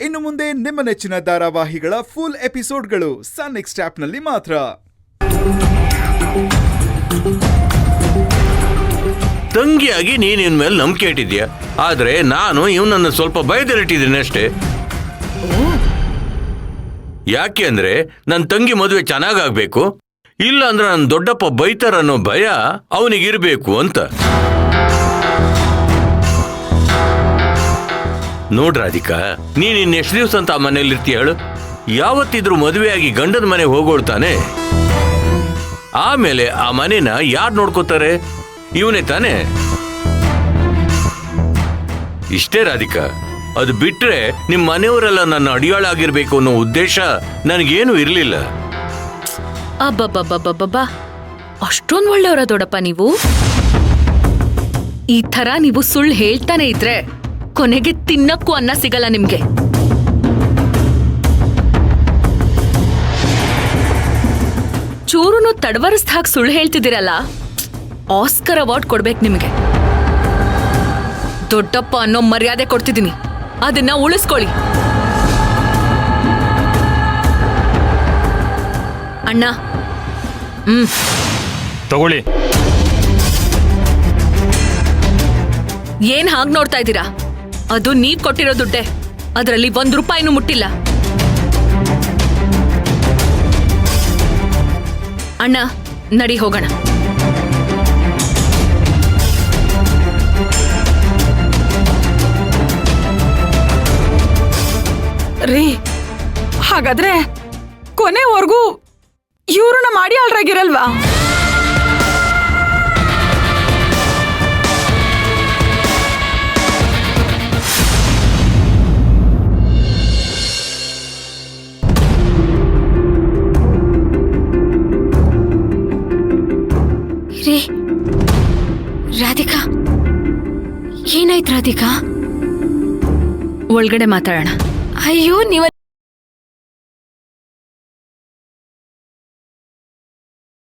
ಇನ್ನು ಮುಂದೆ ನಿಮ್ಮ ನೆಚ್ಚಿನ ಧಾರಾವಾಹಿಗಳ ಫುಲ್ ಎಪಿಸೋಡ್ಗಳು ಸನ್ ನೆಕ್ಸ್ಟ್ ಆಪ್ನಲ್ಲಿ ಮಾತ್ರ. ತಂಗಿಯಾಗಿ ನೀನ್ ಇನ್ ಮೇಲೆ ನಂಬಿಕೆ ಇಟ್ಟಿದ್ಯಾ, ಆದ್ರೆ ನಾನು ಇವನನ್ನು ಸ್ವಲ್ಪ ಬಯದಲ್ಲಿಟ್ಟಿದ್ದೀನಿ ಅಷ್ಟೇ. ಯಾಕೆ ಅಂದ್ರೆ ನನ್ನ ತಂಗಿ ಮದುವೆ ಚೆನ್ನಾಗಾಗ್ಬೇಕು, ಇಲ್ಲ ಅಂದ್ರೆ ನನ್ನ ದೊಡ್ಡಪ್ಪ ಬೈತಾರನ್ನೋ ಭಯ ಅವನಿಗಿರ್ಬೇಕು ಅಂತ. ನೋಡ್ರಾಧಿಕಾ, ನೀನ್ ಇನ್ನೆಷ್ಟು ದಿವಸ ಅಂತ ಆ ಮನೇಲಿರ್ತೀಯ ಹೇಳು? ಯಾವತ್ತಿದ್ರು ಮದುವೆಯಾಗಿ ಗಂಡನ ಮನೆ ಹೋಗೋಳ್ತಾನೆ. ಆಮೇಲೆ ಆ ಮನೇನ ಯಾರು ನೋಡ್ಕೋತಾರೆ? ಇವನೇ ತಾನೆ. ಇಷ್ಟೇ ರಾಧಿಕಾ, ಅದು ಬಿಟ್ರೆ ನಿಮ್ ಮನೆಯವರೆಲ್ಲ ನನ್ನ ಅಡಿಯಾಳಾಗಿರ್ಬೇಕು ಅನ್ನೋ ಉದ್ದೇಶ ನನಗೇನು ಇರ್ಲಿಲ್ಲ. ಅಬ್ಬಬ್ಬಬ್ಬಬ್ಬಬ್ಬಾ, ಅಷ್ಟೊಂದು ಒಳ್ಳೆಯವರ ದೊಡ್ಡಪ್ಪ ನೀವು. ಈ ತರ ನೀವು ಸುಳ್ಳು ಹೇಳ್ತಾನೆ ಇದ್ರೆ ಕೊನೆಗೆ ತಿನ್ನಕ್ಕೂ ಅನ್ನ ಸಿಗಲ್ಲ ನಿಮ್ಗೆ. ಚೂರುನು ತಡವರಿಸ್ದ ಹಾಗೆ ಸುಳ್ಳು ಹೇಳ್ತಿದ್ದೀರಲ್ಲ, ಆಸ್ಕರ್ ಅವಾರ್ಡ್ ಕೊಡ್ಬೇಕು ನಿಮ್ಗೆ. ದೊಡ್ಡಪ್ಪ ಅನ್ನೋ ಮರ್ಯಾದೆ ಕೊಡ್ತಿದ್ದೀನಿ, ಅದನ್ನ ಉಳಿಸ್ಕೊಳ್ಳಿ. ಅಣ್ಣ ತಗೊಳ್ಳಿ. ಏನ್ ಹಾಗ್ ನೋಡ್ತಾ ಇದ್ದೀರಾ? ಅದು ನೀವ್ ಕೊಟ್ಟಿರೋ ದುಡ್ಡೆ, ಅದರಲ್ಲಿ ₹1 ಮುಟ್ಟಿಲ್ಲ. ಅಣ್ಣ ನಡಿ ಹೋಗೋಣ. ರೀ, ಹಾಗಾದ್ರೆ ಕೊನೆವರೆಗೂ ಇವ್ರನ್ನ ಮಾಡಿ ಅಲ್ರಾಗಿರಲ್ವಾ? ರೇ ರಾಧಿಕಾ, ಏನಾಯ್ತು ರಾಧಿಕಾ? ಒಳಗಡೆ ಮಾತಾಡೋಣ. ಅಯ್ಯೋ, ನೀವ